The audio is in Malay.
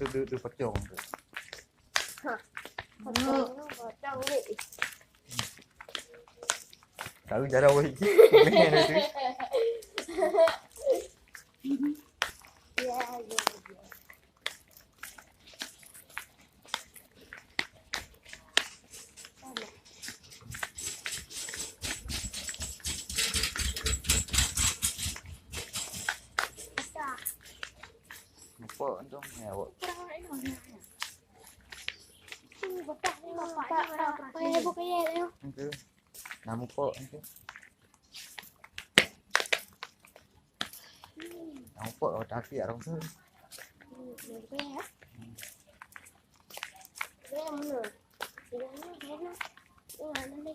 Đưa pocong tu. Pocong ni. Tahu cara wei. Main tu. Ya. Nampak tu awak. Bapak ni bukan dia. Tu. Nampak tu. Nampak awak tak orang tu. Dia mana? Dia mana? Dia mana ni?